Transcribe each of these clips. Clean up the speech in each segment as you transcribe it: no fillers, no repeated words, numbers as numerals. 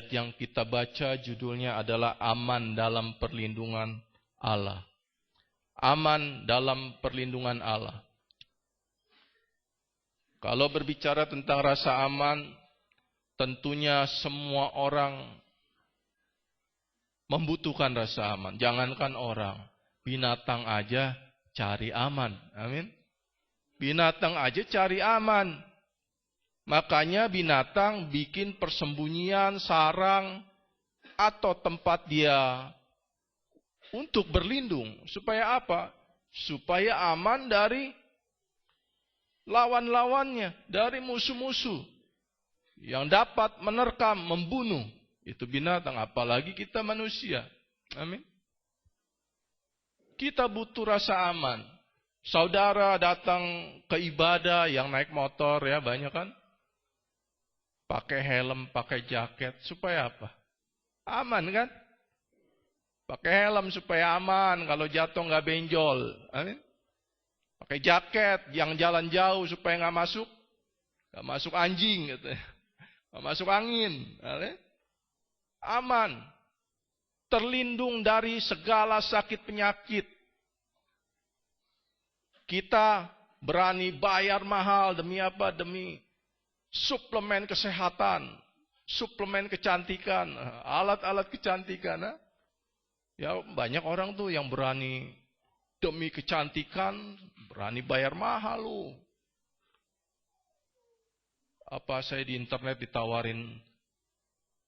Ayat yang kita baca judulnya adalah aman dalam perlindungan Allah. Aman dalam perlindungan Allah. Kalau berbicara tentang rasa aman, tentunya semua orang membutuhkan rasa aman. Jangankan orang, binatang aja cari aman. Amin. Binatang aja cari aman. Makanya binatang bikin persembunyian, sarang, atau tempat dia untuk berlindung. Supaya apa? Supaya aman dari lawan-lawannya, dari musuh-musuh yang dapat menerkam, membunuh. Itu binatang, apalagi kita manusia. Amin. Kita butuh rasa aman. Saudara datang ke ibadah yang naik motor, ya banyak kan? Pakai helm, pakai jaket, supaya apa? Aman kan? Pakai helm supaya aman, kalau jatuh nggak benjol. Amin. Pakai jaket, yang jalan jauh supaya nggak masuk anjing, gitu. Nggak masuk angin. Aman. Terlindung dari segala sakit penyakit. Kita berani bayar mahal demi apa? Demi suplemen kesehatan, suplemen kecantikan, alat-alat kecantikan. Ya banyak orang tuh yang berani demi kecantikan, berani bayar mahal lu. Apa saya di internet ditawarin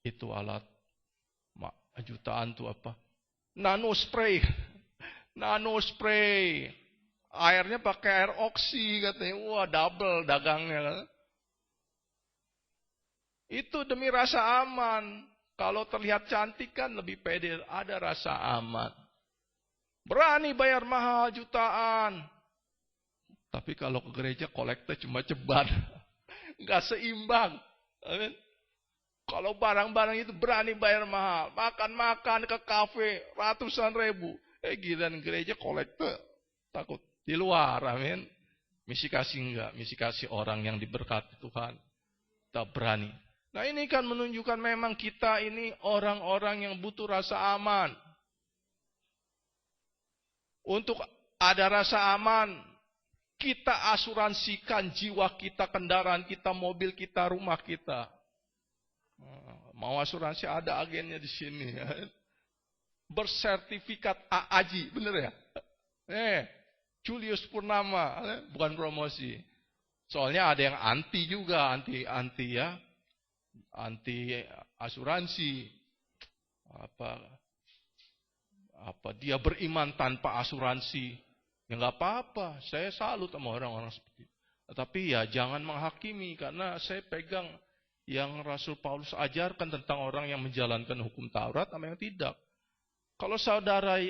itu alat jutaan tuh apa? Nano spray. Nano spray. Airnya pakai air oksi katanya. Wah, double dagangnya. Itu demi rasa aman. Kalau terlihat cantik kan lebih pede, ada rasa aman. Berani bayar mahal jutaan. Tapi kalau ke gereja kolektor cuma ceban. Enggak seimbang. Amin. Kalau barang-barang itu berani bayar mahal. Makan-makan ke kafe ratusan ribu. Giliran gereja kolektor. Takut di luar. Amin. Misi kasih enggak. Misi kasih orang yang diberkati Tuhan. Tak berani. Nah ini kan menunjukkan memang kita ini orang-orang yang butuh rasa aman. Untuk ada rasa aman, kita asuransikan jiwa kita, kendaraan kita, mobil kita, rumah kita. Mau asuransi ada agennya di sini. Bersertifikat AAJ, bener ya? Julius Purnama, bukan promosi. Soalnya ada yang anti juga, anti ya. Anti asuransi. Apa dia beriman tanpa asuransi? Ya nggak apa-apa. Saya salut sama orang-orang seperti itu. Tapi ya jangan menghakimi, karena saya pegang yang Rasul Paulus ajarkan tentang orang yang menjalankan hukum Taurat sama yang tidak. Kalau saudara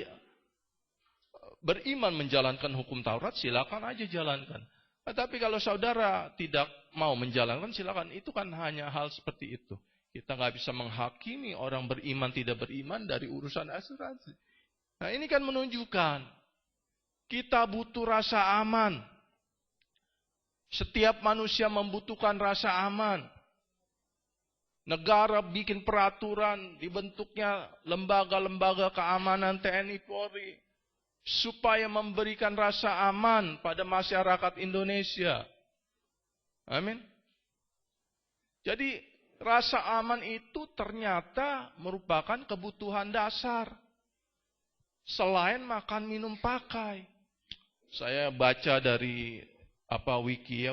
beriman menjalankan hukum Taurat, silakan aja jalankan. Tapi kalau saudara tidak mau menjalankan, silakan. Itu kan hanya hal seperti itu. Kita nggak bisa menghakimi orang beriman tidak beriman dari urusan asuransi. Nah ini kan menunjukkan kita butuh rasa aman. Setiap manusia membutuhkan rasa aman. Negara bikin peraturan, dibentuknya lembaga-lembaga keamanan TNI Polri, supaya memberikan rasa aman pada masyarakat Indonesia. Amin. Jadi rasa aman itu ternyata merupakan kebutuhan dasar. Selain makan, minum, pakai. Saya baca dari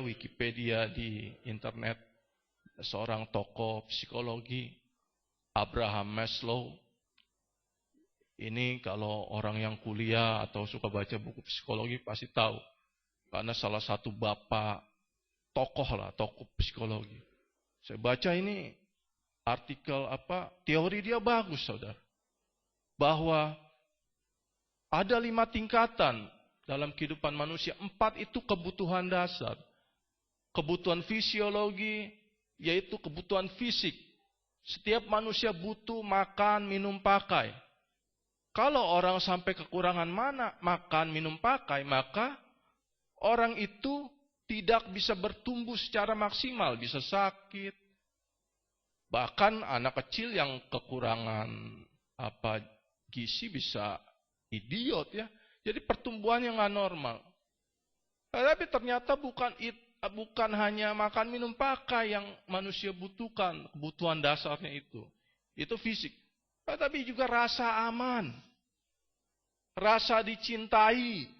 Wikipedia di internet. Seorang tokoh psikologi, Abraham Maslow. Ini kalau orang yang kuliah atau suka baca buku psikologi pasti tahu. Karena salah satu bapak tokoh psikologi. Saya baca ini artikel teori dia bagus, saudara. Bahwa ada 5 tingkatan dalam kehidupan manusia. 4 itu kebutuhan dasar. Kebutuhan fisiologi, yaitu kebutuhan fisik. Setiap manusia butuh makan, minum, pakai. Kalau orang sampai kekurangan makan, minum, pakai, maka orang itu tidak bisa bertumbuh secara maksimal. Bisa sakit, Bahkan anak kecil yang kekurangan gizi bisa idiot ya. Jadi pertumbuhannya nggak normal. Tapi ternyata bukan hanya makan minum pakai yang manusia butuhkan, kebutuhan dasarnya itu. Itu fisik. Tapi juga rasa aman, rasa dicintai,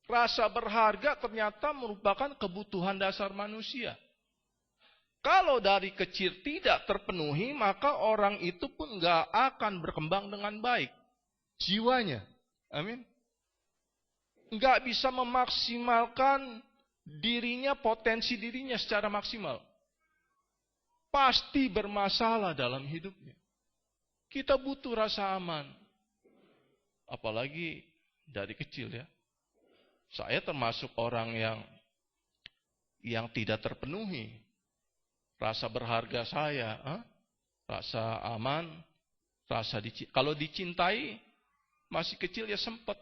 rasa berharga ternyata merupakan kebutuhan dasar manusia. Kalau dari kecil tidak terpenuhi, maka orang itu pun nggak akan berkembang dengan baik. Jiwanya. Amin. Nggak bisa memaksimalkan dirinya, potensi dirinya secara maksimal. Pasti bermasalah dalam hidupnya. Kita butuh rasa aman. Apalagi dari kecil ya. Saya termasuk orang yang tidak terpenuhi. Rasa berharga saya, rasa aman, kalau dicintai, masih kecil ya sempat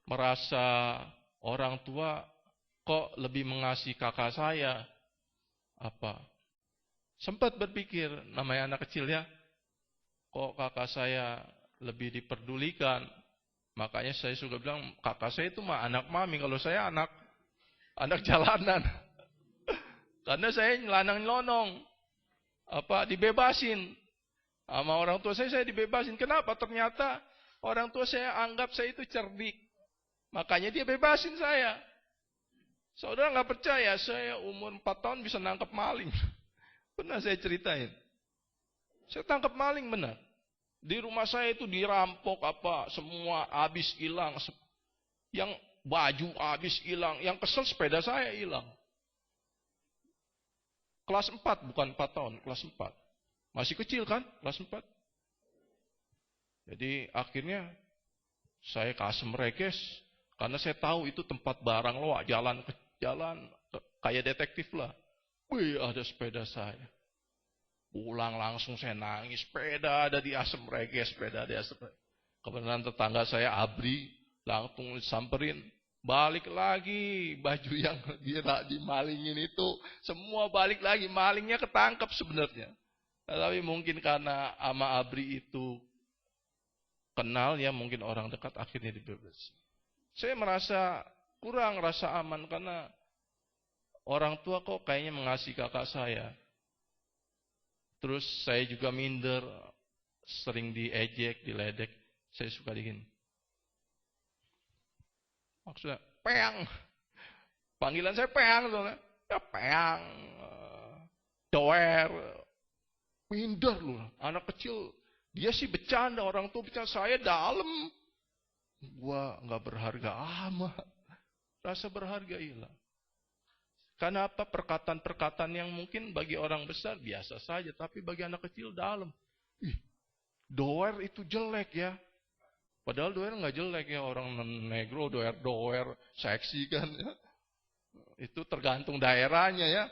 merasa orang tua kok lebih mengasihi kakak saya. Sempat berpikir, namanya anak kecil ya, kok kakak saya lebih diperdulikan. Makanya saya suka bilang, kakak saya itu mah anak mami, kalau saya anak jalanan. Karena saya nyelanang-nyelonong, dibebasin. Sama orang tua saya dibebasin. Kenapa? Ternyata orang tua saya anggap saya itu cerdik. Makanya dia bebasin saya. Saudara nggak percaya, saya umur 4 tahun bisa nangkep maling. Pernah saya ceritain. Saya tangkap maling benar. Di rumah saya itu dirampok semua habis hilang. Yang baju habis hilang, yang kesel sepeda saya hilang. Kelas 4, bukan 4 tahun, kelas 4. Masih kecil kan, kelas 4. Jadi akhirnya saya kasih merekes, karena saya tahu itu tempat barang loak, jalan kayak detektif lah. Wih, ada sepeda saya. Pulang langsung saya nangis, sepeda ada di asem merekes, sepeda di asem. Kebetulan tetangga saya Abri, langsung samperin. Balik lagi, baju yang dia dimalingin itu, semua balik lagi, malingnya ketangkep sebenarnya. Tapi mungkin karena ama Abri itu kenal ya, mungkin orang dekat, akhirnya dibebasin. Saya merasa kurang rasa aman karena orang tua kok kayaknya mengasihi kakak saya. Terus saya juga minder, sering diejek, diledek. Saya suka digini. Maksudnya, peang. Panggilan saya peang. Ya peang. Doer. Minder loh. Anak kecil. Dia sih bercanda. Orang tua bercanda. Saya dalam. Gua gak berharga amat. Rasa berharga hilang. Karena apa? Perkataan-perkataan yang mungkin bagi orang besar biasa saja. Tapi bagi anak kecil dalam. Doer itu jelek ya. Padahal doer nggak jelek ya, orang negro doer seksi kan ya. Itu tergantung daerahnya ya.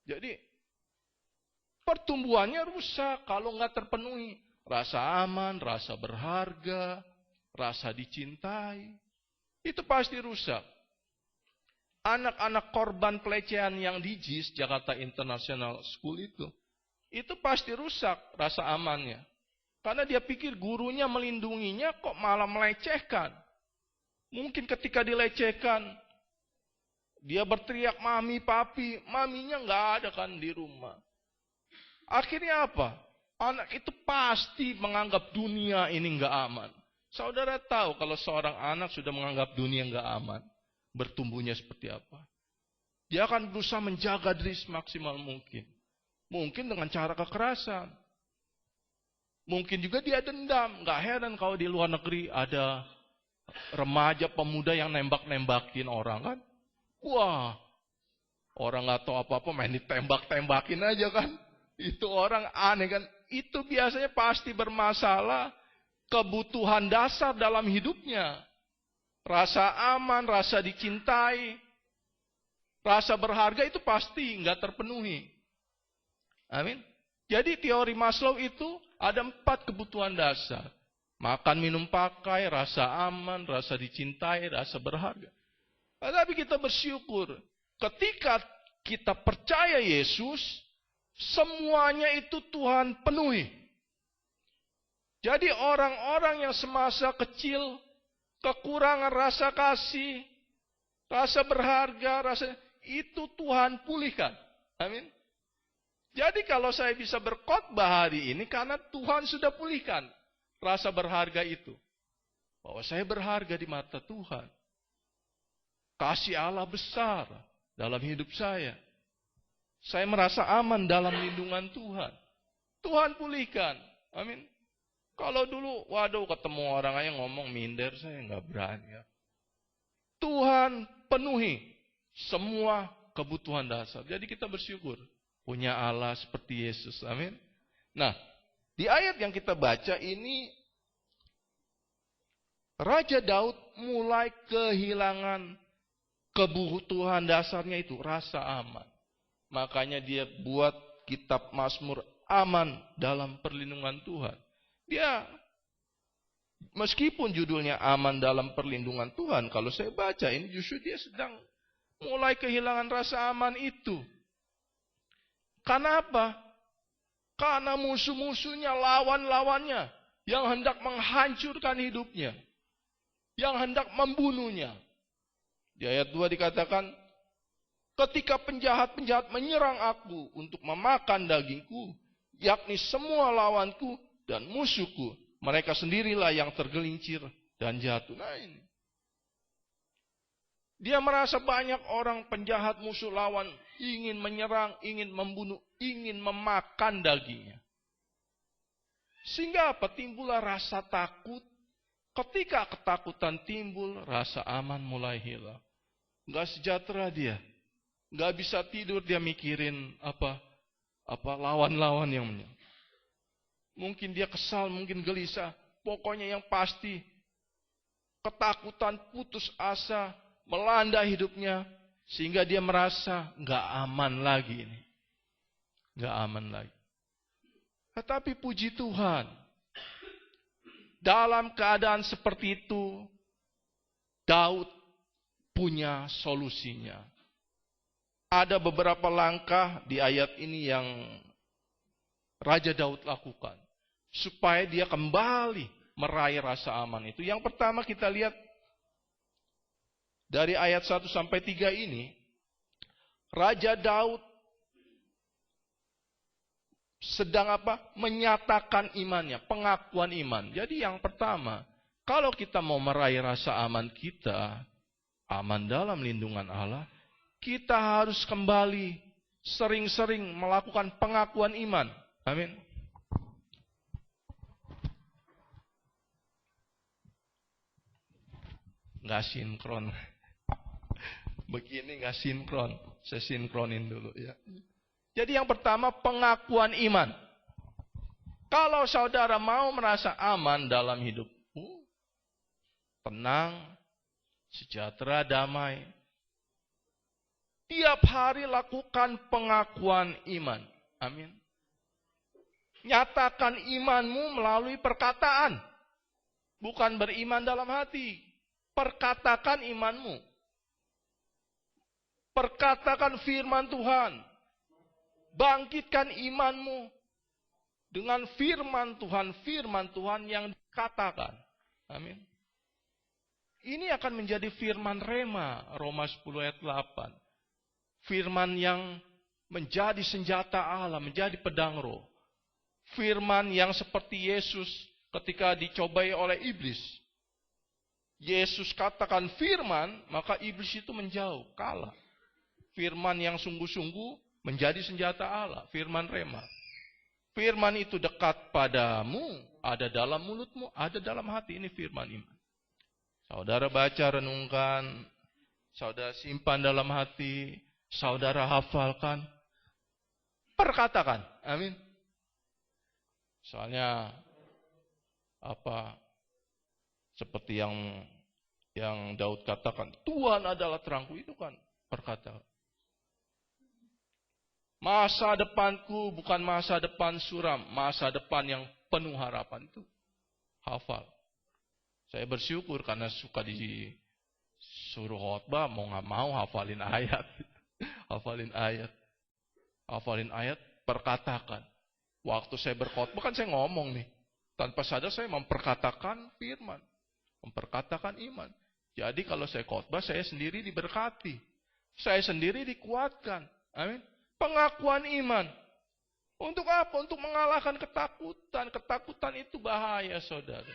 Jadi pertumbuhannya rusak kalau nggak terpenuhi. Rasa aman, rasa berharga, rasa dicintai, itu pasti rusak. Anak-anak korban pelecehan yang di JIS, Jakarta International School itu pasti rusak rasa amannya. Karena dia pikir gurunya melindunginya kok malah melecehkan. Mungkin ketika dilecehkan, dia berteriak mami, papi, maminya nggak ada kan di rumah. Akhirnya apa? Anak itu pasti menganggap dunia ini nggak aman. Saudara tahu kalau seorang anak sudah menganggap dunia nggak aman, bertumbuhnya seperti apa? Dia akan berusaha menjaga diri semaksimal mungkin. Mungkin dengan cara kekerasan. Mungkin juga dia dendam. Gak heran kalau di luar negeri ada remaja pemuda yang nembak-nembakin orang kan. Wah, orang gak tahu apa-apa main ditembak-tembakin aja kan. Itu orang aneh kan. Itu biasanya pasti bermasalah kebutuhan dasar dalam hidupnya. Rasa aman, rasa dicintai, rasa berharga itu pasti gak terpenuhi. Amin. Jadi teori Maslow itu ada 4 kebutuhan dasar. Makan, minum, pakai, rasa aman, rasa dicintai, rasa berharga. Tapi kita bersyukur ketika kita percaya Yesus, semuanya itu Tuhan penuhi. Jadi orang-orang yang semasa kecil kekurangan rasa kasih, rasa berharga, itu Tuhan pulihkan. Amin. Jadi kalau saya bisa berkhotbah hari ini karena Tuhan sudah pulihkan rasa berharga itu. Bahwa saya berharga di mata Tuhan. Kasih Allah besar dalam hidup saya. Saya merasa aman dalam lindungan Tuhan. Tuhan pulihkan. Amin. Kalau dulu, waduh ketemu orang yang ngomong minder, saya nggak berani. Ya. Tuhan penuhi semua kebutuhan dasar. Jadi kita bersyukur punya Allah seperti Yesus. Amin. Nah, di ayat yang kita baca ini, Raja Daud mulai kehilangan kebutuhan dasarnya itu, rasa aman. Makanya dia buat kitab Mazmur, aman dalam perlindungan Tuhan. Dia, meskipun judulnya aman dalam perlindungan Tuhan, kalau saya baca ini justru dia sedang mulai kehilangan rasa aman itu. Karena apa? Karena musuh-musuhnya, lawan-lawannya, yang hendak menghancurkan hidupnya, yang hendak membunuhnya. Di ayat 2 dikatakan, ketika penjahat-penjahat menyerang aku untuk memakan dagingku, yakni semua lawanku dan musuhku, mereka sendirilah yang tergelincir dan jatuh. Nah ini. Dia merasa banyak orang penjahat musuh lawan ingin menyerang, ingin membunuh, ingin memakan dagingnya. Sehingga apa? Timbullah rasa takut. Ketika ketakutan timbul, rasa aman mulai hilang. Gak sejahtera dia. Gak bisa tidur dia mikirin apa lawan-lawan yang menyerang. Mungkin dia kesal, mungkin gelisah. Pokoknya yang pasti ketakutan, putus asa melanda hidupnya. Sehingga dia merasa gak aman lagi ini. Gak aman lagi. Tetapi puji Tuhan. Dalam keadaan seperti itu, Daud punya solusinya. Ada beberapa langkah di ayat ini yang Raja Daud lakukan. Supaya dia kembali meraih rasa aman itu. Yang pertama kita lihat dari ayat 1 sampai 3 ini. Raja Daud sedang apa? Menyatakan imannya, pengakuan iman. Jadi yang pertama, kalau kita mau meraih rasa aman kita, aman dalam lindungan Allah, kita harus kembali sering-sering melakukan pengakuan iman. Amin. Nggak sinkron. Begini nggak sinkron. Saya sinkronin dulu ya. Jadi yang pertama pengakuan iman. Kalau saudara mau merasa aman dalam hidupmu, tenang, sejahtera, damai, tiap hari lakukan pengakuan iman. Amin. Nyatakan imanmu melalui perkataan. Bukan beriman dalam hati. Perkatakan imanmu. Perkatakan firman Tuhan. Bangkitkan imanmu dengan firman Tuhan yang dikatakan. Amin. Ini akan menjadi firman rema, Roma 10 ayat 8. Firman yang menjadi senjata Allah, menjadi pedang roh. Firman yang seperti Yesus ketika dicobai oleh iblis. Yesus katakan firman, maka iblis itu menjauh, kalah. Firman yang sungguh-sungguh menjadi senjata Allah, firman rema. Firman itu dekat padamu, ada dalam mulutmu, ada dalam hati. Ini firman iman. Saudara baca, renungkan, saudara simpan dalam hati, saudara hafalkan, perkatakan. Amin. Soalnya seperti yang Daud katakan, Tuhan adalah terangku, itu kan perkataan. Masa depanku bukan masa depan suram, masa depan yang penuh harapan, itu hafal. Saya bersyukur karena suka disuruh khotbah, mau nggak mau hafalin ayat. Hafalin ayat. Hafalin ayat, perkatakan. Waktu saya berkhotbah kan saya ngomong nih. Tanpa sadar saya memperkatakan firman. Memperkatakan iman. Jadi kalau saya khotbah, saya sendiri diberkati. Saya sendiri dikuatkan. Amin. Pengakuan iman. Untuk apa? Untuk mengalahkan ketakutan. Ketakutan itu bahaya, saudara.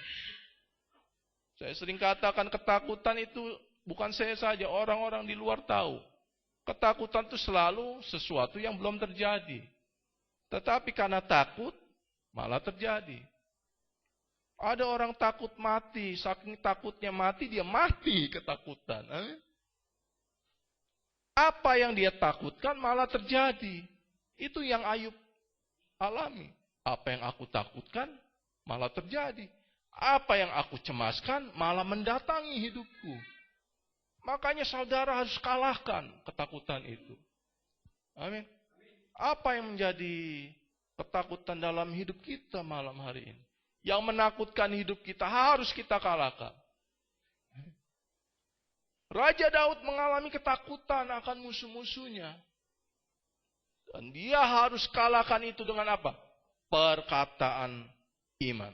Saya sering katakan ketakutan itu bukan saya saja, orang-orang di luar tahu. Ketakutan itu selalu sesuatu yang belum terjadi. Tetapi karena takut, malah terjadi. Ada orang takut mati, saking takutnya mati, dia mati ketakutan. Apa yang dia takutkan malah terjadi. Itu yang Ayub alami. Apa yang aku takutkan malah terjadi. Apa yang aku cemaskan malah mendatangi hidupku. Makanya saudara harus kalahkan ketakutan itu. Amin. Apa yang menjadi ketakutan dalam hidup kita malam hari ini? Yang menakutkan hidup kita harus kita kalahkan. Raja Daud mengalami ketakutan akan musuh-musuhnya. Dan dia harus kalahkan itu dengan apa? Perkataan iman.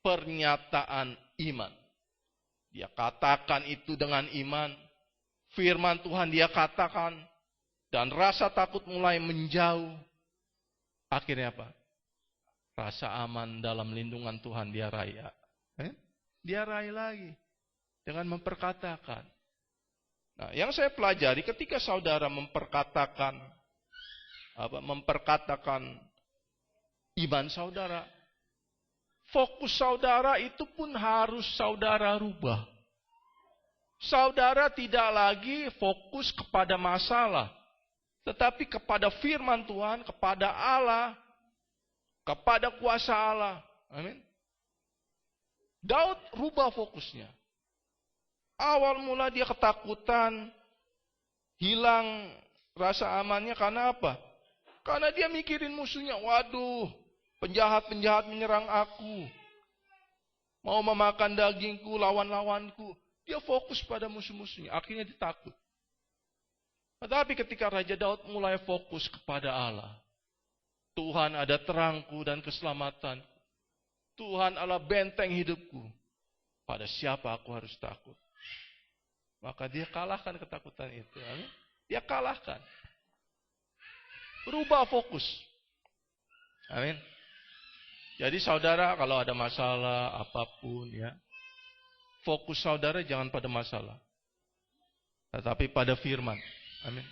Pernyataan iman. Dia katakan itu dengan iman. Firman Tuhan dia katakan. Dan rasa takut mulai menjauh. Akhirnya apa? Rasa aman dalam lindungan Tuhan dia raya. Dia raya lagi. Dengan memperkatakan. Nah, yang saya pelajari ketika saudara memperkatakan iman saudara. Fokus saudara itu pun harus saudara rubah. Saudara tidak lagi fokus kepada masalah. Tetapi kepada firman Tuhan, kepada Allah, kepada kuasa Allah. Amin. Daud rubah fokusnya. Awal mula dia ketakutan, hilang rasa amannya karena apa? Karena dia mikirin musuhnya. Waduh, penjahat-penjahat menyerang aku. Mau memakan dagingku, lawan-lawanku. Dia fokus pada musuh-musuhnya. Akhirnya dia takut. Tetapi ketika Raja Daud mulai fokus kepada Allah. Tuhan ada terangku dan keselamatan. Tuhan Allah benteng hidupku. Pada siapa aku harus takut? Maka dia kalahkan ketakutan itu. Amin. Dia kalahkan. Rubah fokus. Amin. Jadi saudara kalau ada masalah apapun ya. Fokus saudara jangan pada masalah. Tetapi pada firman. Amin.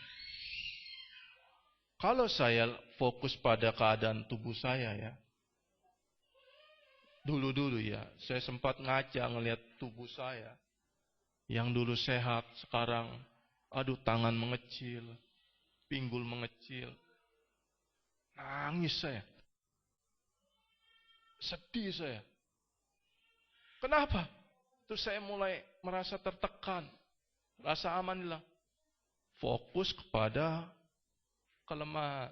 Kalau saya fokus pada keadaan tubuh saya ya. Dulu-dulu ya, saya sempat ngaca ngelihat tubuh saya. Yang dulu sehat, sekarang aduh tangan mengecil, pinggul mengecil. Nangis saya. Sedih saya. Kenapa? Terus saya mulai merasa tertekan. Rasa aman hilang. Fokus kepada kelemahan.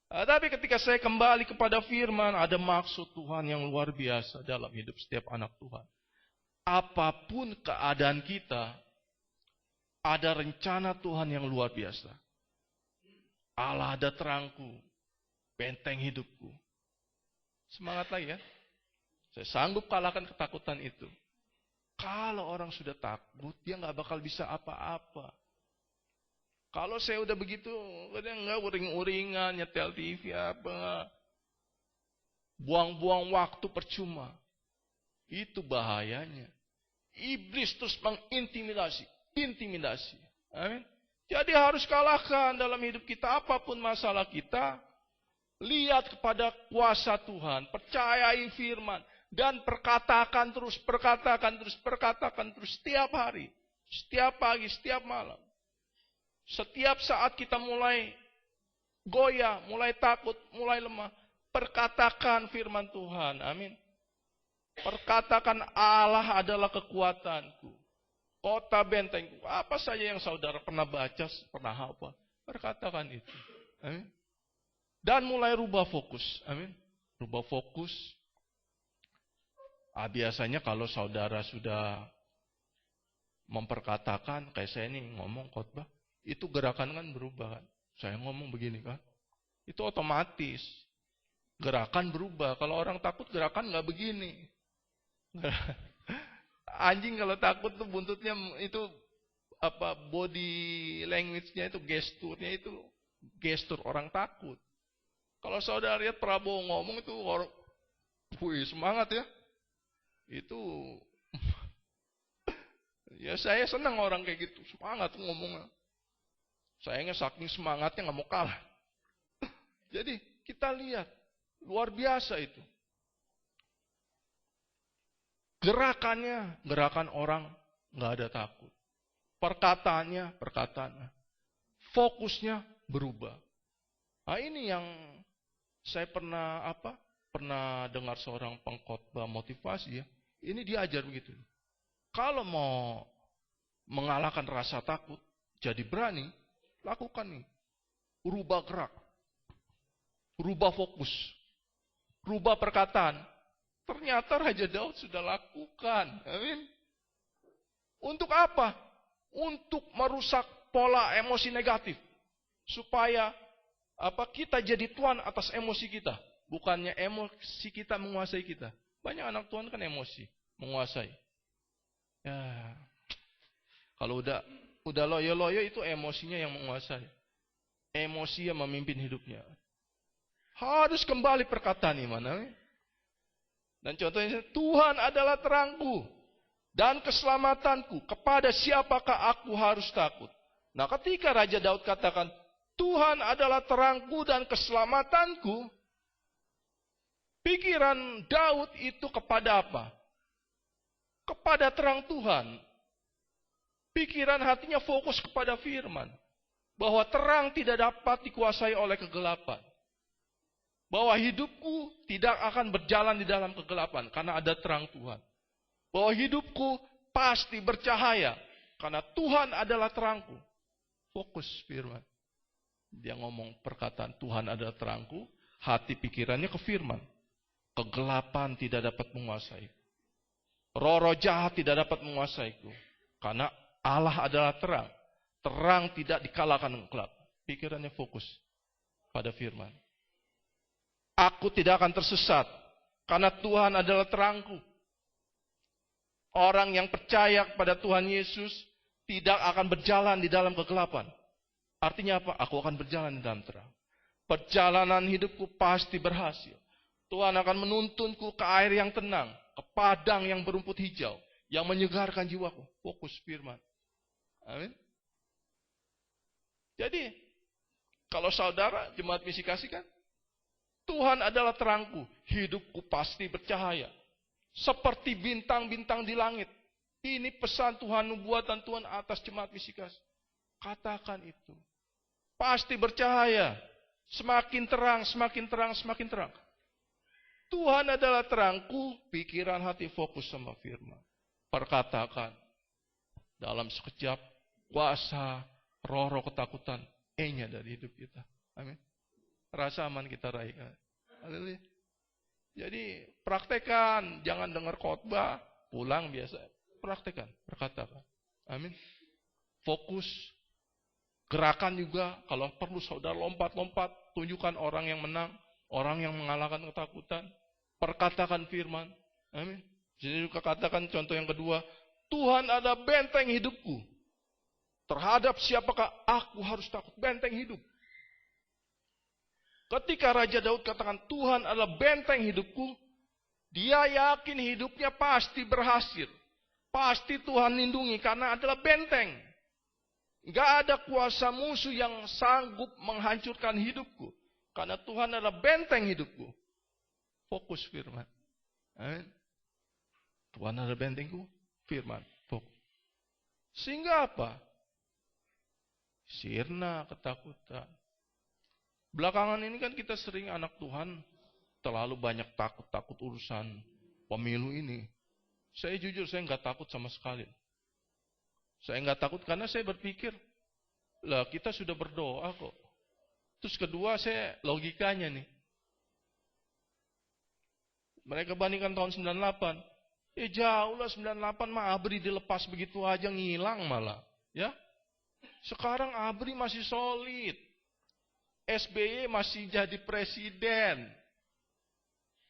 Tapi ketika saya kembali kepada firman, ada maksud Tuhan yang luar biasa dalam hidup setiap anak Tuhan. Apapun keadaan kita, ada rencana Tuhan yang luar biasa. Allah ada terangku, benteng hidupku. Semangat lagi ya. Saya sanggup kalahkan ketakutan itu. Kalau orang sudah takut, dia gak bakal bisa apa-apa. Kalau saya udah begitu, kadang enggak uring-uringan, nyetel TV apa. Buang-buang waktu percuma. Itu bahayanya. Iblis terus mengintimidasi. Intimidasi. Amin. Jadi harus kalahkan dalam hidup kita. Apapun masalah kita. Lihat kepada kuasa Tuhan. Percayai firman. Dan perkatakan terus. Perkatakan terus. Setiap hari. Setiap pagi, setiap malam. Setiap saat kita mulai goyah, mulai takut, mulai lemah, perkatakan firman Tuhan. Amin. Perkatakan Allah adalah kekuatanku. Kota bentengku. Apa saja yang saudara pernah baca, pernah apa. Perkatakan itu. Amin. Dan mulai rubah fokus. Amin. Rubah fokus. Biasanya kalau saudara sudah memperkatakan, kayak saya ini ngomong khotbah. itu gerakan kan berubah kan. Saya ngomong begini kan, itu otomatis gerakan berubah. Kalau orang takut gerakan nggak begini. Anjing kalau takut tuh buntutnya itu body language-nya itu, gesturnya itu gestur orang takut. Kalau saudara lihat Prabowo ngomong itu orang, semangat ya. Itu ya saya senang orang kayak gitu, semangat ngomongnya. Sayangnya saking semangatnya nggak mau kalah. Jadi kita lihat luar biasa itu. Gerakannya, gerakan orang nggak ada takut. Perkataannya, fokusnya berubah. Nah ini yang saya pernah dengar seorang pengkhotbah motivasi ya. Ini diajar begitu. Kalau mau mengalahkan rasa takut, jadi berani, lakukan nih. Rubah gerak, rubah fokus, rubah perkataan. Ternyata Raja Daud sudah lakukan. Amin. Untuk apa? Untuk merusak pola emosi negatif. Supaya kita jadi tuan atas emosi kita. Bukannya emosi kita menguasai kita. Banyak anak Tuhan kan emosi menguasai. Ya, kalau udah loyo itu emosinya yang menguasai. Emosi yang memimpin hidupnya. Harus kembali perkataan iman. Dan contohnya, Tuhan adalah terangku dan keselamatanku. Kepada siapakah aku harus takut? Nah, ketika Raja Daud katakan, Tuhan adalah terangku dan keselamatanku, pikiran Daud itu kepada apa? Kepada terang Tuhan. Pikiran hatinya fokus kepada firman. Bahwa terang tidak dapat dikuasai oleh kegelapan. Bahwa hidupku tidak akan berjalan di dalam kegelapan karena ada terang Tuhan. Bahwa hidupku pasti bercahaya karena Tuhan adalah terangku. Fokus firman. Dia ngomong perkataan Tuhan adalah terangku, hati pikirannya ke firman. Kegelapan tidak dapat menguasai. Roh-roh jahat tidak dapat menguasaiku. Karena Allah adalah terang. Terang tidak dikalahkan gelap. Pikirannya fokus pada firman. Aku tidak akan tersesat, karena Tuhan adalah terangku. Orang yang percaya kepada Tuhan Yesus tidak akan berjalan di dalam kegelapan. Artinya apa? Aku akan berjalan di dalam terang. Perjalanan hidupku pasti berhasil. Tuhan akan menuntunku ke air yang tenang, ke padang yang berumput hijau, yang menyegarkan jiwaku. Fokus firman. Amin. Jadi, kalau saudara jemaat misi kasih kan, Tuhan adalah terangku, hidupku pasti bercahaya. Seperti bintang-bintang di langit. Ini pesan Tuhan, nubuatan Tuhan atas jemaat misi kasih. Katakan itu. Pasti bercahaya. Semakin terang, semakin terang, semakin terang. Tuhan adalah terangku, pikiran hati fokus sama firman. Perkatakan. Dalam sekejap, kuasa, roh-roh ketakutan, E-nya dari hidup kita. Amin. Rasa aman kita raih. Haleluya. Jadi praktekan, jangan dengar khotbah, pulang biasa. Praktekan, perkatakan. Amin. Fokus. Gerakan juga, kalau perlu saudara lompat-lompat, tunjukkan orang yang menang, orang yang mengalahkan ketakutan. Perkatakan firman. Amin. Jadi juga katakan contoh yang kedua, Tuhan ada benteng hidupku. Terhadap siapakah aku harus takut? Benteng hidup. Ketika Raja Daud katakan Tuhan adalah benteng hidupku, dia yakin hidupnya pasti berhasil. Pasti Tuhan lindungi karena adalah benteng. Gak ada kuasa musuh yang sanggup menghancurkan hidupku. Karena Tuhan adalah benteng hidupku. Fokus firman. Amin. Tuhan adalah bentengku, firman. Fokus. Sehingga apa? Sirna ketakutan. Belakangan ini kan kita sering anak Tuhan terlalu banyak takut urusan pemilu ini. Saya jujur, saya nggak takut sama sekali. Saya nggak takut karena saya berpikir, lah kita sudah berdoa kok. Terus kedua, saya logikanya nih. Mereka bandingkan tahun 98. Jauh lah 98 mah ABRI dilepas begitu aja ngilang malah. Ya. Sekarang ABRI masih solid. SBY masih jadi presiden.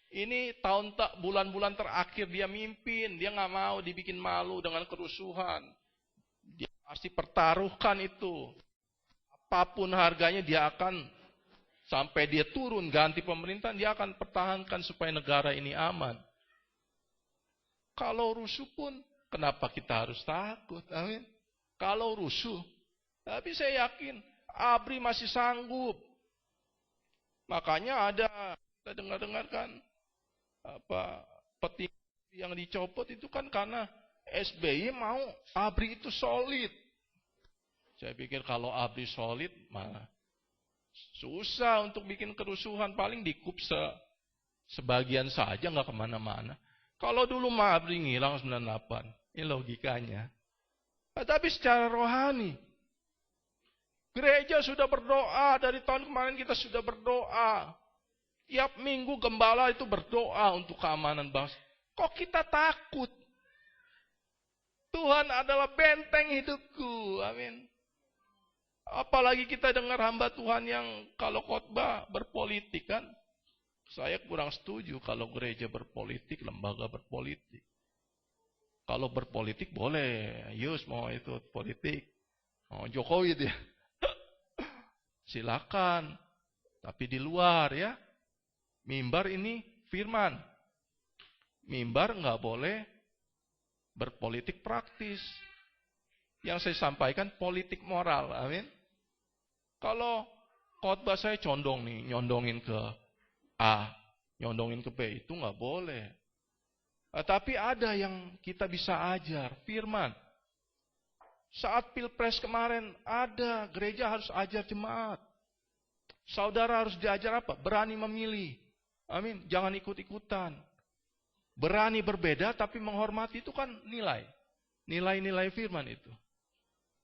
Ini bulan-bulan terakhir dia mimpin. Dia nggak mau dibikin malu dengan kerusuhan. Dia pasti pertaruhkan itu. Apapun harganya dia akan, sampai dia turun ganti pemerintahan, dia akan pertahankan supaya negara ini aman. Kalau rusuh pun, kenapa kita harus takut? Amin. Kalau rusuh, tapi saya yakin ABRI masih sanggup. Makanya ada, kita dengar-dengarkan peti yang dicopot itu kan karena SBY mau ABRI itu solid. Saya pikir kalau ABRI solid, mah susah untuk bikin kerusuhan. Paling dikup sebagian saja, nggak kemana-mana. Kalau dulu mah ABRI ngilang 98. Ini logikanya. Tapi secara rohani, gereja sudah berdoa. Dari tahun kemarin kita sudah berdoa. Tiap minggu gembala itu berdoa untuk keamanan bangsa. Kok kita takut? Tuhan adalah benteng hidupku. Amin. Apalagi kita dengar hamba Tuhan yang kalau khotbah berpolitik kan. Saya kurang setuju kalau gereja berpolitik, lembaga berpolitik. Kalau berpolitik boleh, Yus mau itu politik. Oh, Jokowi dia. Silakan. Tapi di luar ya. Mimbar ini firman. Mimbar nggak boleh berpolitik praktis. Yang saya sampaikan politik moral. Amin. Kalau khotbah saya condong nih, nyondongin ke A, nyondongin ke B, itu nggak boleh. Tapi ada yang kita bisa ajar, firman. Saat Pilpres kemarin ada, gereja harus ajar jemaat. Saudara harus diajar apa? Berani memilih. Amin. Jangan ikut-ikutan. Berani berbeda tapi menghormati, itu kan nilai. Nilai-nilai firman itu.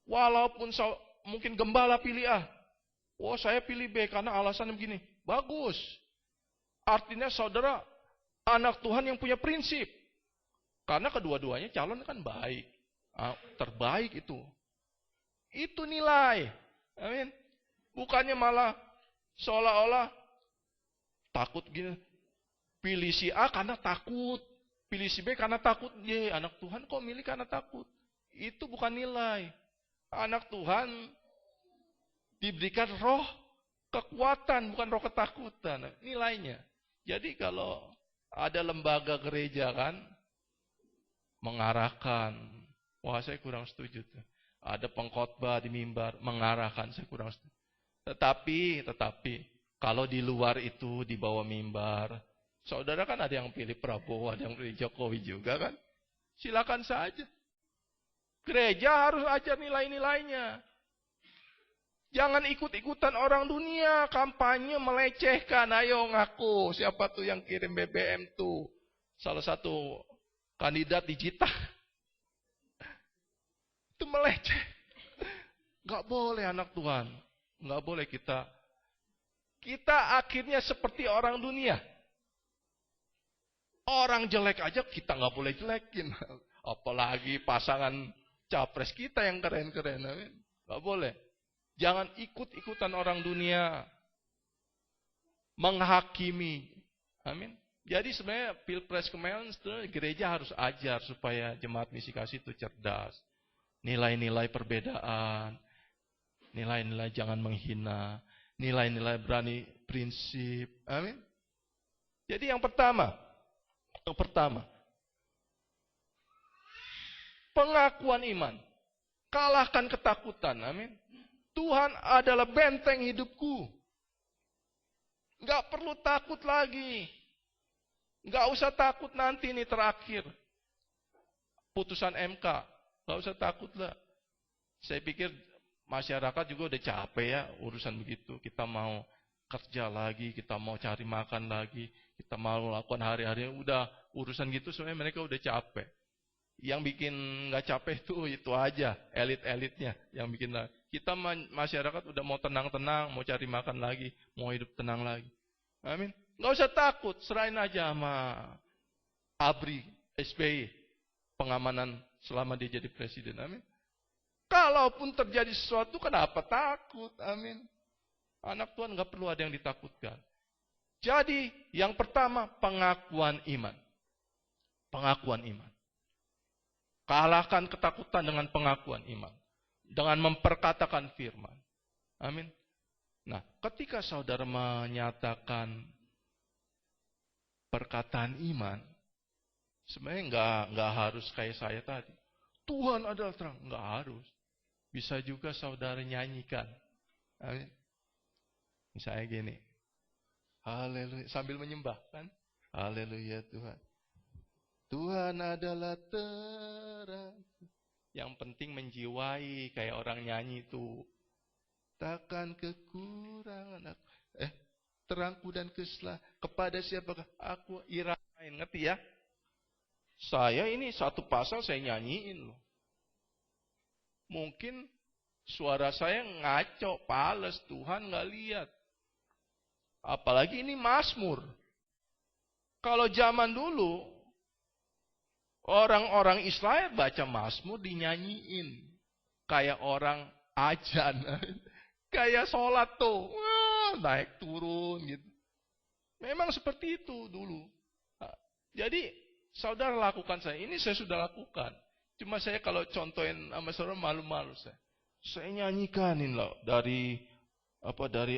Walaupun mungkin gembala pilih A. Oh, saya pilih B karena alasannya begini. Bagus. Artinya saudara anak Tuhan yang punya prinsip. Karena kedua-duanya calon kan baik. Terbaik itu. Itu nilai. Amin. Bukannya malah seolah-olah takut gini. Pilih si A karena takut. Pilih si B karena takut. Anak Tuhan kok milih karena takut. Itu bukan nilai. Anak Tuhan diberikan roh kekuatan, bukan roh ketakutan. Nilainya. Jadi kalau ada lembaga gereja kan, mengarahkan. Wah, saya kurang setuju tuh. Ada pengkhotbah di mimbar, mengarahkan, saya kurang setuju. Tetapi, kalau di luar itu, di bawah mimbar, saudara kan ada yang pilih Prabowo, ada yang pilih Jokowi juga kan. Silakan saja. Gereja harus ajar nilai-nilainya. Jangan ikut-ikutan orang dunia, kampanye melecehkan. Ayo ngaku, siapa tuh yang kirim BBM tuh? Salah satu kandidat digital. Itu meleceh. Gak boleh anak Tuhan. Gak boleh kita akhirnya seperti orang dunia. Orang jelek aja kita gak boleh jelekin. Apalagi pasangan capres kita yang keren-keren. Gak boleh. Jangan ikut-ikutan orang dunia. Menghakimi. Amin. Jadi sebenarnya Pilpres kemarin gereja harus ajar supaya jemaat misi kasih itu cerdas. Nilai-nilai perbedaan. Nilai-nilai jangan menghina. Nilai-nilai berani prinsip. Amin. Jadi yang pertama. Pengakuan iman. Kalahkan ketakutan. Amin. Tuhan adalah benteng hidupku. Gak perlu takut lagi. Gak usah takut nanti ini terakhir. Putusan MK. Gak usah takut lah. Saya pikir masyarakat juga udah capek ya urusan begitu. Kita mau kerja lagi, kita mau cari makan lagi, kita mau melakukan hari-hari. Udah urusan gitu sebenarnya mereka udah capek. Yang bikin gak capek itu aja, elit-elitnya yang bikin. Kita masyarakat udah mau tenang-tenang, mau cari makan lagi, mau hidup tenang lagi. Amin. Gak usah takut, serahin aja sama ABRI, SBY, pengamanan selama dia jadi presiden. Amin. Kalaupun terjadi sesuatu, kenapa takut? Amin. Anak Tuhan nggak perlu ada yang ditakutkan. Jadi, yang pertama, pengakuan iman. Pengakuan iman. Kalahkan ketakutan dengan pengakuan iman. Dengan memperkatakan firman. Amin. Nah, ketika saudara menyatakan perkataan iman, sebenarnya nggak harus kayak saya tadi. Tuhan adalah terang. Nggak harus. Bisa juga saudara nyanyikan. Amin. Misalnya gini. Haleluya. Sambil menyembah kan. Haleluya Tuhan. Tuhan adalah terang. Yang penting menjiwai kayak orang nyanyi itu. Takkan kekurangan aku. Terangku dan keselah. Kepada siapakah aku irain. Ngerti ya? Saya ini satu pasal saya nyanyiin loh. Mungkin suara saya ngaco, pales, Tuhan nggak lihat. Apalagi ini Mazmur. Kalau zaman dulu, orang-orang Israel baca Mazmur dinyanyiin. Kayak orang ajan. Kayak sholat tuh. Wah, naik turun gitu. Memang seperti itu dulu. Jadi, saudara lakukan saya. Ini saya sudah lakukan. Cuma saya kalau contohin sama saudara malu-malu saya. Saya nyanyikan loh dari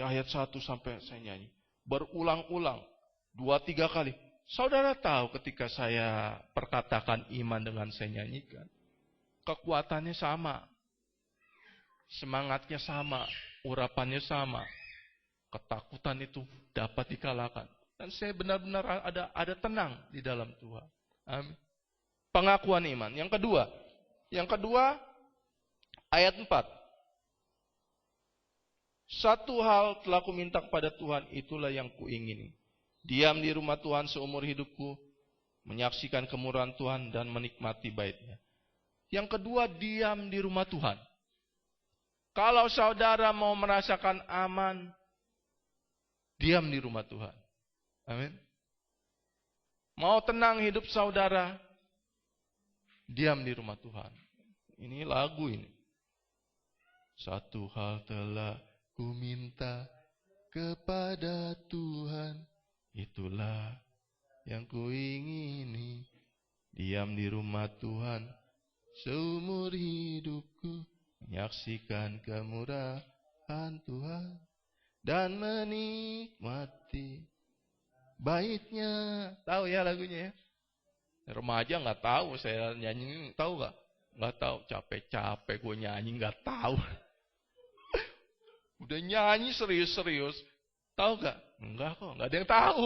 ayat 1 sampai saya nyanyi. Berulang-ulang 2-3 kali. Saudara tahu ketika saya perkatakan iman dengan saya nyanyikan. Kekuatannya sama. Semangatnya sama. Urapannya sama. Ketakutan itu dapat dikalahkan. Dan saya benar-benar ada tenang di dalam Tuhan. Amin. Pengakuan iman. Yang kedua, ayat 4. Satu hal telah kuminta kepada Tuhan, itulah yang kuingini. Diam di rumah Tuhan seumur hidupku, menyaksikan kemurahan Tuhan dan menikmati bait-Nya. Yang kedua, diam di rumah Tuhan. Kalau saudara mau merasakan aman, diam di rumah Tuhan. Amin. Mau tenang hidup saudara, diam di rumah Tuhan. Ini lagu ini. Satu hal telah ku minta kepada Tuhan, itulah yang ku ingini. Diam di rumah Tuhan seumur hidupku, menyaksikan kemurahan Tuhan dan menikmati bait-Nya. Tahu ya lagunya ya? Remaja nggak tahu saya nyanyi, tahu nggak? Nggak tahu, capek-capek gue nyanyi nggak tahu. Udah nyanyi serius-serius, tahu nggak? Enggak kok, nggak ada yang tahu.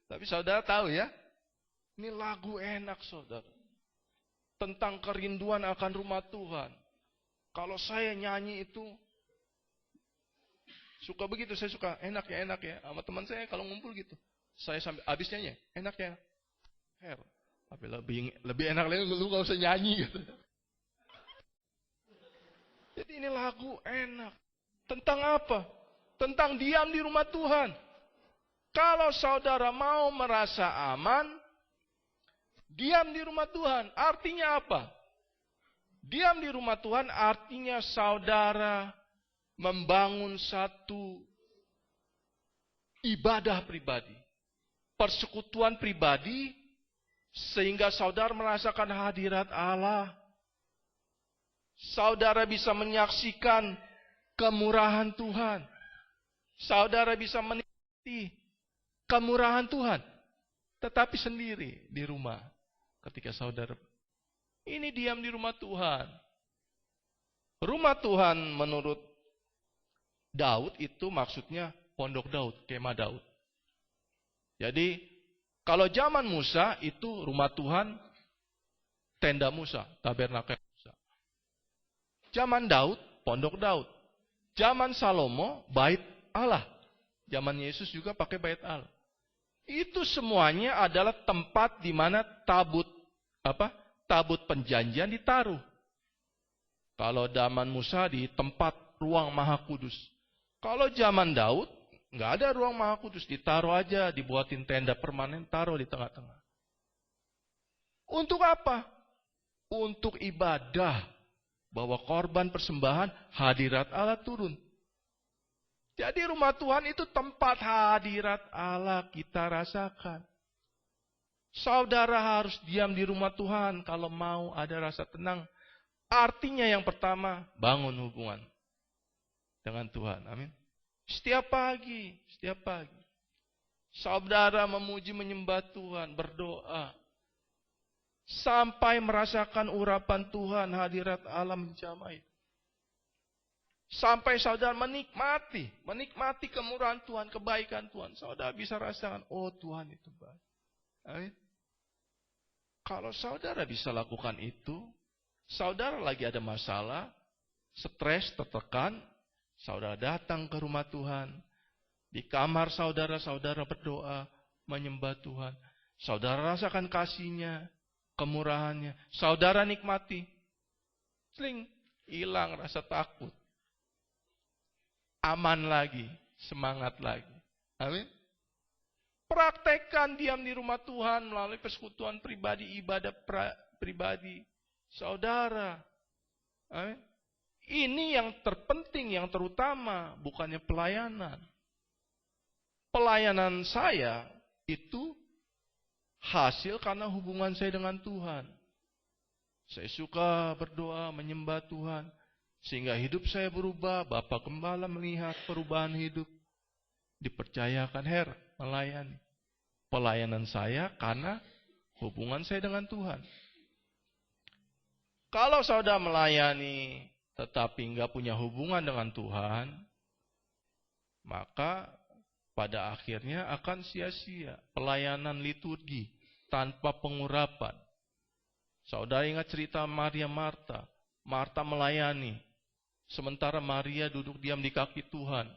Tapi saudara tahu ya, ini lagu enak saudara. Tentang kerinduan akan rumah Tuhan. Kalau saya nyanyi itu suka begitu, saya suka enak ya. Sama teman saya kalau ngumpul gitu. Saya sampai habis nyanyi, enak ya. Tapi lebih enak lagi lu gak usah nyanyi gitu. Jadi ini lagu enak. Tentang apa? Tentang diam di rumah Tuhan. Kalau saudara mau merasa aman, diam di rumah Tuhan. Artinya apa? Diam di rumah Tuhan artinya saudara membangun satu ibadah pribadi. Persekutuan pribadi, sehingga saudara merasakan hadirat Allah. Saudara bisa menyaksikan kemurahan Tuhan. Saudara bisa menikmati kemurahan Tuhan. Tetapi sendiri di rumah. Ketika saudara ini diam di rumah Tuhan. Rumah Tuhan menurut Daud itu maksudnya pondok Daud, kemah Daud. Jadi, kalau zaman Musa itu rumah Tuhan, tenda Musa, tabernakel Musa. Zaman Daud, pondok Daud. Zaman Salomo, bait Allah. Zaman Yesus juga pakai bait Allah. Itu semuanya adalah tempat di mana tabut perjanjian ditaruh. Kalau zaman Musa di tempat ruang Maha Kudus. Kalau zaman Daud, nggak ada ruang Maha Kudus, ditaruh aja, dibuatin tenda permanen, taruh di tengah-tengah. Untuk apa? Untuk ibadah. bawa korban persembahan, hadirat Allah turun. Jadi rumah Tuhan itu tempat hadirat Allah kita rasakan. Saudara harus diam di rumah Tuhan kalau mau ada rasa tenang. Artinya yang pertama, bangun hubungan dengan Tuhan. Amin. Setiap pagi. Saudara memuji menyembah Tuhan, berdoa. Sampai merasakan urapan Tuhan, hadirat Allah menjamai. Sampai saudara menikmati kemurahan Tuhan, kebaikan Tuhan. Saudara bisa rasakan, oh Tuhan itu baik. Amin. Kalau saudara bisa lakukan itu, saudara lagi ada masalah, stres, tertekan, saudara datang ke rumah Tuhan. Di kamar saudara berdoa, menyembah Tuhan. Saudara rasakan kasih-Nya, kemurahannya. Saudara nikmati. Hilang rasa takut. Aman lagi, semangat lagi. Amin. Praktekkan diam di rumah Tuhan melalui persekutuan pribadi, ibadah pribadi saudara. Amin. Ini yang terpenting, yang terutama, bukannya pelayanan. Pelayanan saya itu hasil karena hubungan saya dengan Tuhan. Saya suka berdoa, menyembah Tuhan. Sehingga hidup saya berubah, Bapak Gembala melihat perubahan hidup. Dipercayakan melayani. Pelayanan saya karena hubungan saya dengan Tuhan. Kalau saudara melayani tetapi enggak punya hubungan dengan Tuhan, maka pada akhirnya akan sia-sia. Pelayanan liturgi tanpa pengurapan. Saudara ingat cerita Maria Marta. Marta melayani. Sementara Maria duduk diam di kaki Tuhan.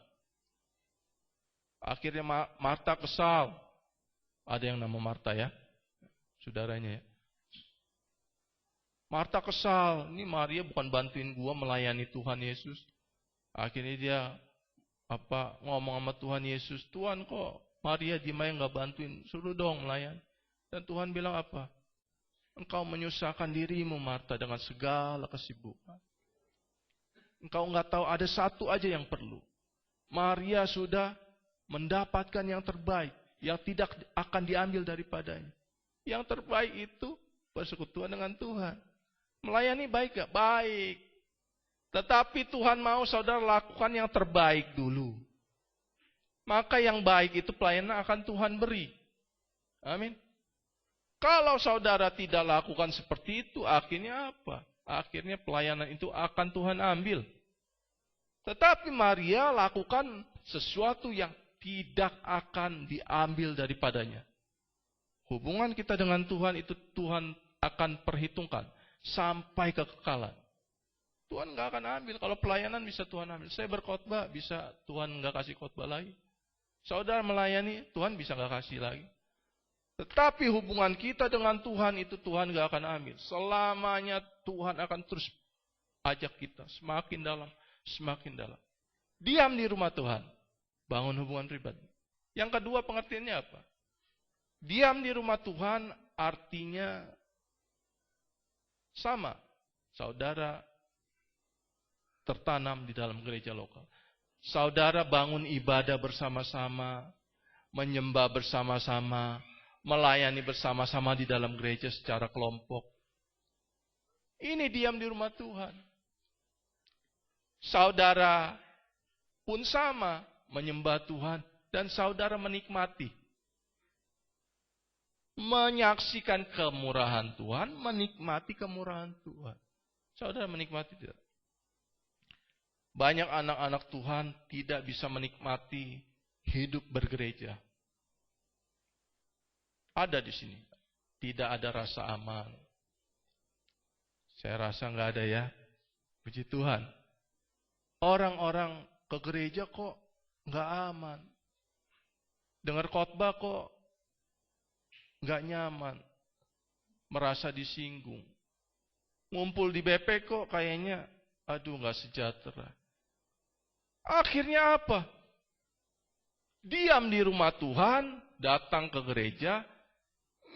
Akhirnya Marta kesal. Ada yang nama Marta ya? Saudaranya ya. Marta kesal. Ini Maria bukan bantuin gua melayani Tuhan Yesus. Akhirnya dia ngomong sama Tuhan Yesus. Tuhan kok Maria diem aja gak bantuin. Suruh dong melayani. Dan Tuhan bilang apa? Engkau menyusahkan dirimu Marta dengan segala kesibukan. Engkau enggak tahu ada satu aja yang perlu. Maria sudah mendapatkan yang terbaik. Yang tidak akan diambil daripadanya. Yang terbaik itu persekutuan dengan Tuhan. Melayani baik gak? Baik. Tetapi Tuhan mau saudara lakukan yang terbaik dulu. Maka yang baik itu pelayanan akan Tuhan beri. Amin. Kalau saudara tidak lakukan seperti itu, akhirnya apa? Akhirnya pelayanan itu akan Tuhan ambil. Tetapi Maria lakukan sesuatu yang tidak akan diambil daripadanya. Hubungan kita dengan Tuhan itu Tuhan akan perhitungkan sampai kekekalan. Tuhan nggak akan ambil. Kalau pelayanan bisa Tuhan ambil. Saya berkhotbah bisa Tuhan nggak kasih khotbah lagi. Saudara melayani Tuhan bisa nggak kasih lagi. Tetapi hubungan kita dengan Tuhan itu Tuhan nggak akan ambil. Selamanya Tuhan akan terus ajak kita semakin dalam, semakin dalam. Diam di rumah Tuhan. Bangun hubungan pribadi. Yang kedua pengertiannya apa? Diam di rumah Tuhan artinya sama. Saudara tertanam di dalam gereja lokal. Saudara bangun ibadah bersama-sama, menyembah bersama-sama, melayani bersama-sama di dalam gereja secara kelompok. Ini diam di rumah Tuhan. Saudara pun sama, menyembah Tuhan dan saudara menikmati. Menyaksikan kemurahan Tuhan, menikmati kemurahan Tuhan. Saudara menikmati tidak? Banyak anak-anak Tuhan tidak bisa menikmati hidup bergereja. Ada di sini. Tidak ada rasa aman. Saya rasa nggak ada ya. Puji Tuhan. Orang-orang ke gereja kok nggak aman. Dengar khotbah kok nggak nyaman. Merasa disinggung. Ngumpul di BP kok kayaknya aduh nggak sejahtera. Akhirnya apa? Diam di rumah Tuhan, datang ke gereja,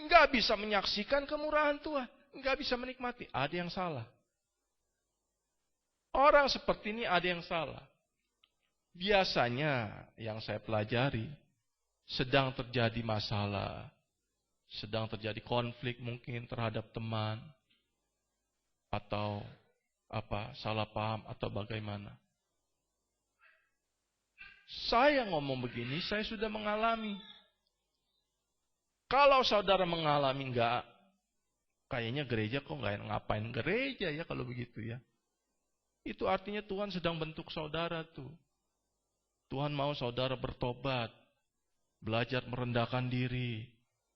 nggak bisa menyaksikan kemurahan Tuhan, nggak bisa menikmati. Ada yang salah. Orang seperti ini ada yang salah. Biasanya yang saya pelajari, sedang terjadi masalah, sedang terjadi konflik mungkin terhadap teman, atau salah paham atau bagaimana. Saya ngomong begini, saya sudah mengalami. Kalau saudara mengalami enggak, kayaknya gereja kok enggak ngapain gereja ya kalau begitu ya. Itu artinya Tuhan sedang bentuk saudara tuh. Tuhan mau saudara bertobat, belajar merendahkan diri.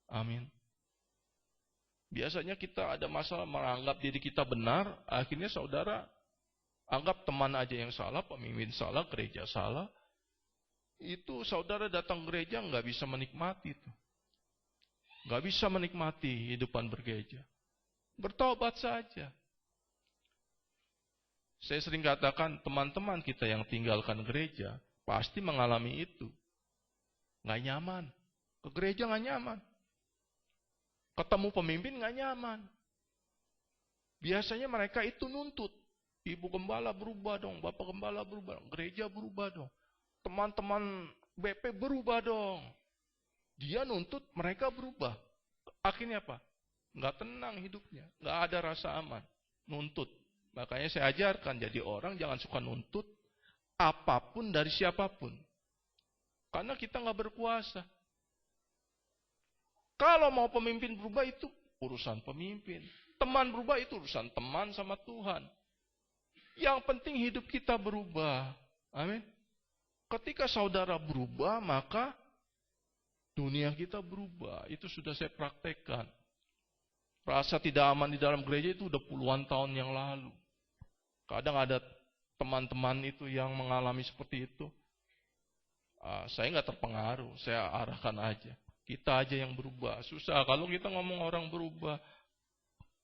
Amin. Biasanya kita ada masalah menganggap diri kita benar, akhirnya saudara anggap teman aja yang salah, pemimpin salah, gereja salah. Itu saudara datang gereja nggak bisa menikmati itu. Nggak bisa menikmati hidupan bergereja. Bertobat saja. Saya sering katakan teman-teman kita yang tinggalkan gereja pasti mengalami itu. Nggak nyaman. Ke gereja nggak nyaman. Ketemu pemimpin nggak nyaman. Biasanya mereka itu nuntut. Ibu gembala berubah dong, bapak gembala berubah dong, gereja berubah dong. Teman-teman BP berubah dong. Dia nuntut, mereka berubah. Akhirnya apa? Nggak tenang hidupnya. Nggak ada rasa aman. Nuntut. Makanya saya ajarkan jadi orang jangan suka nuntut apapun dari siapapun. Karena kita nggak berkuasa. Kalau mau pemimpin berubah itu urusan pemimpin. Teman berubah itu urusan teman sama Tuhan. Yang penting hidup kita berubah. Amin. Ketika saudara berubah, maka dunia kita berubah. Itu sudah saya praktekkan. Rasa tidak aman di dalam gereja itu udah puluhan tahun yang lalu. Kadang ada teman-teman itu yang mengalami seperti itu. Saya nggak terpengaruh, saya arahkan aja. Kita aja yang berubah. Susah kalau kita ngomong orang berubah.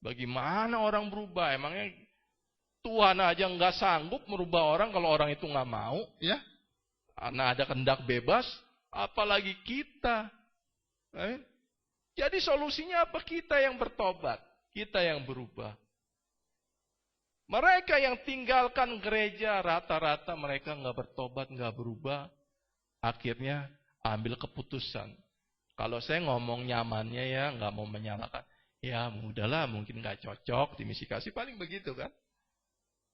Bagaimana orang berubah? Emangnya Tuhan aja nggak sanggup merubah orang kalau orang itu nggak mau, ya? Karena ada kehendak bebas, apalagi kita. Jadi solusinya apa? Kita yang bertobat, kita yang berubah. Mereka yang tinggalkan gereja rata-rata mereka nggak bertobat, nggak berubah. Akhirnya ambil keputusan. Kalau saya ngomong nyamannya ya nggak mau menyalahkan. Ya udahlah mungkin nggak cocok di misi kasih, paling begitu kan?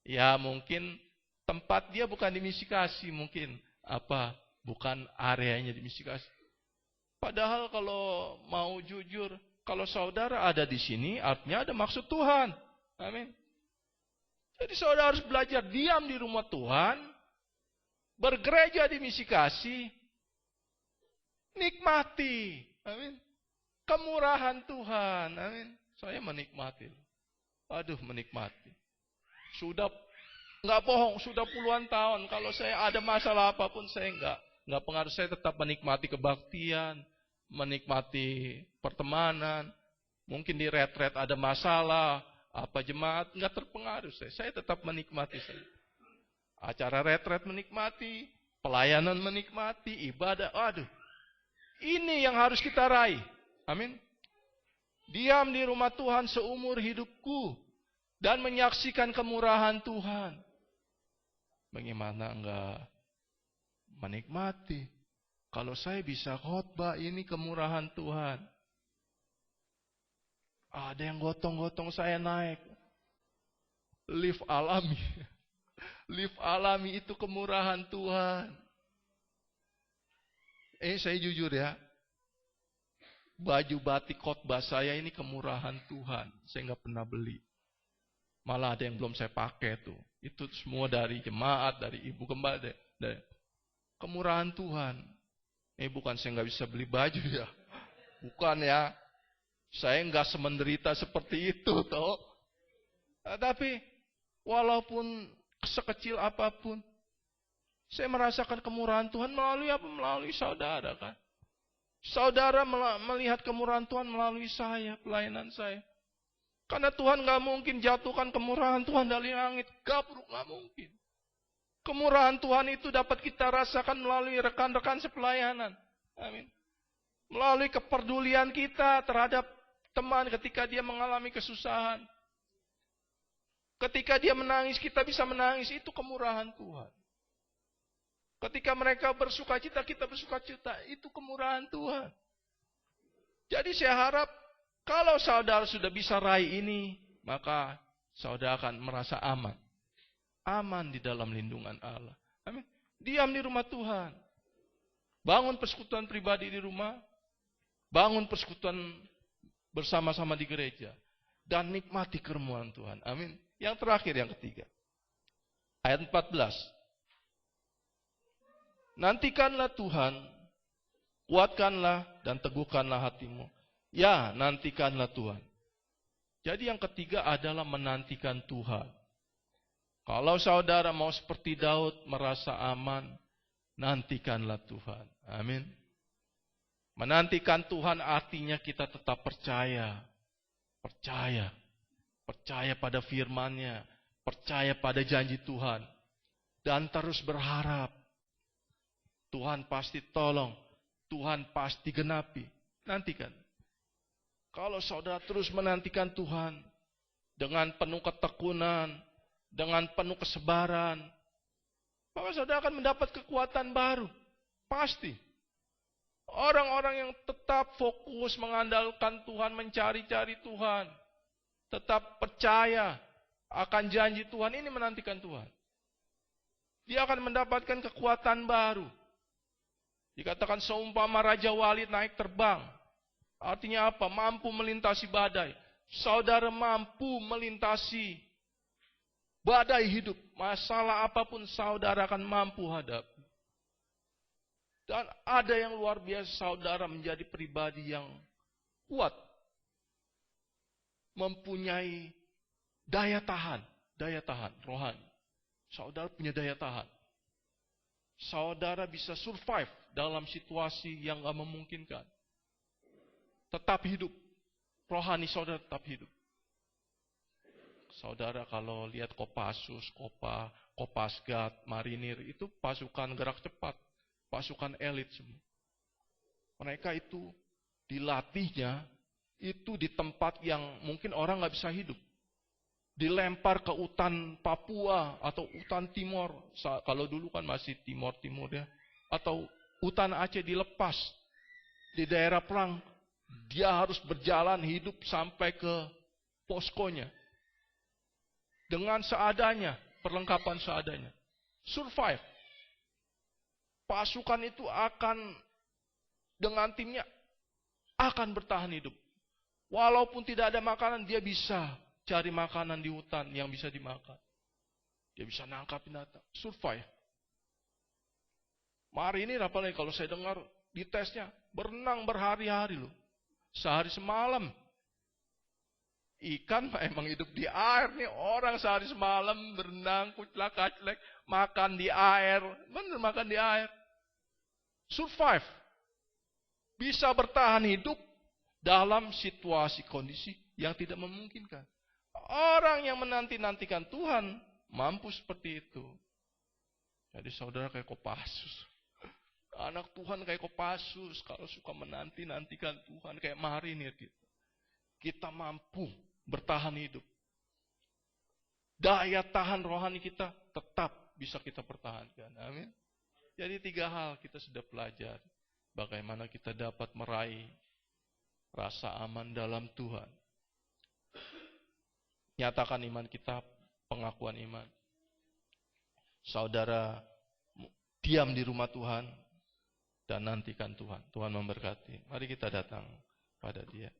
Ya mungkin tempat dia bukan di misi kasih, mungkin bukan areanya di misi kasih. Padahal kalau mau jujur, kalau saudara ada di sini, artinya ada maksud Tuhan. Amin. Jadi saudara harus belajar diam di rumah Tuhan, bergereja di misi kasih, nikmati. Amin. Kemurahan Tuhan. Amin. Saya menikmati. Aduh, menikmati. Sudah nggak bohong, sudah puluhan tahun. Kalau saya ada masalah apapun, saya nggak pengaruh. Saya tetap menikmati kebaktian, menikmati pertemanan. Mungkin di retret ada masalah, jemaat nggak terpengaruh. Saya tetap menikmati. Acara retret menikmati, pelayanan menikmati, ibadah. Aduh, ini yang harus kita raih. Amin. Diam di rumah Tuhan seumur hidupku dan menyaksikan kemurahan Tuhan. Bagaimana enggak menikmati? Kalau saya bisa khotbah ini kemurahan Tuhan. Ada yang gotong-gotong saya naik. Lift alami. Lift alami itu kemurahan Tuhan. Saya jujur ya. Baju batik khotbah saya ini kemurahan Tuhan. Saya nggak pernah beli. Malah ada yang belum saya pakai tuh. Itu semua dari jemaat, dari ibu gembala, dari kemurahan Tuhan. Bukan saya nggak bisa beli baju ya. Bukan ya. Saya nggak semenderita seperti itu toh. Tapi walaupun sekecil apapun, saya merasakan kemurahan Tuhan melalui apa? Melalui saudara kan. Saudara melihat kemurahan Tuhan melalui saya, pelayanan saya. Karena Tuhan gak mungkin jatuhkan kemurahan Tuhan dari langit. Gak mungkin. Kemurahan Tuhan itu dapat kita rasakan melalui rekan-rekan sepelayanan. Amin. Melalui kepedulian kita terhadap teman ketika dia mengalami kesusahan. Ketika dia menangis, kita bisa menangis. Itu kemurahan Tuhan. Ketika mereka bersuka cita, kita bersuka cita. Itu kemurahan Tuhan. Jadi saya harap, kalau saudara sudah bisa raih ini, maka saudara akan merasa aman. Aman di dalam lindungan Allah. Amin. Diam di rumah Tuhan. Bangun persekutuan pribadi di rumah. Bangun persekutuan bersama-sama di gereja. Dan nikmati kerumunan Tuhan. Amin. Yang terakhir, yang ketiga. Ayat 14. Nantikanlah Tuhan, kuatkanlah dan teguhkanlah hatimu. Ya, nantikanlah Tuhan. Jadi yang ketiga adalah menantikan Tuhan. Kalau saudara mau seperti Daud merasa aman, nantikanlah Tuhan. Amin. Menantikan Tuhan artinya kita tetap percaya. Percaya pada firman-Nya, percaya pada janji Tuhan, dan terus berharap. Tuhan pasti tolong, Tuhan pasti genapi. Nantikan. Kalau saudara terus menantikan Tuhan, dengan penuh ketekunan, dengan penuh kesabaran, maka saudara akan mendapat kekuatan baru. Pasti. Orang-orang yang tetap fokus mengandalkan Tuhan, mencari-cari Tuhan, tetap percaya akan janji Tuhan, ini menantikan Tuhan. Dia akan mendapatkan kekuatan baru. Dikatakan seumpama Raja Walid naik terbang. Artinya apa? Mampu melintasi badai. Saudara mampu melintasi badai hidup. Masalah apapun saudara akan mampu hadapi. Dan ada yang luar biasa, saudara menjadi pribadi yang kuat. Mempunyai daya tahan rohani. Saudara punya daya tahan. Saudara bisa survive dalam situasi yang gak memungkinkan. Tetap hidup. Rohani saudara tetap hidup. Saudara kalau lihat Kopassus, Kopasgat, Marinir, itu pasukan gerak cepat. Pasukan elit semua. Mereka itu dilatihnya itu di tempat yang mungkin orang gak bisa hidup. Dilempar ke hutan Papua atau hutan Timor. Kalau dulu kan masih Timor ya. Atau hutan Aceh dilepas. Di daerah perang. Dia harus berjalan hidup sampai ke poskonya. Dengan seadanya. Perlengkapan seadanya. Survive. Pasukan itu akan dengan timnya akan bertahan hidup. Walaupun tidak ada makanan, dia bisa cari makanan di hutan yang bisa dimakan. Dia bisa nangkap binatang. Survive. Marinir apalagi kalau saya dengar di tesnya, berenang berhari-hari loh. Sehari semalam. Ikan emang hidup di air nih. Orang sehari semalam berenang, kuclak-kaclek, makan di air. Bener makan di air. Survive. Bisa bertahan hidup dalam situasi kondisi yang tidak memungkinkan. Orang yang menanti-nantikan Tuhan mampu seperti itu. Jadi saudara kayak Kopassus. Anak Tuhan kayak Kopassus. Kalau suka menanti-nantikan Tuhan kayak Marinir gitu. Kita mampu bertahan hidup. Daya tahan rohani kita tetap bisa kita pertahankan. Amin. Jadi 3 hal kita sudah pelajari. Bagaimana kita dapat meraih rasa aman dalam Tuhan. Nyatakan iman kita, pengakuan iman. Saudara diam di rumah Tuhan dan nantikan Tuhan. Tuhan memberkati. Mari kita datang pada Dia.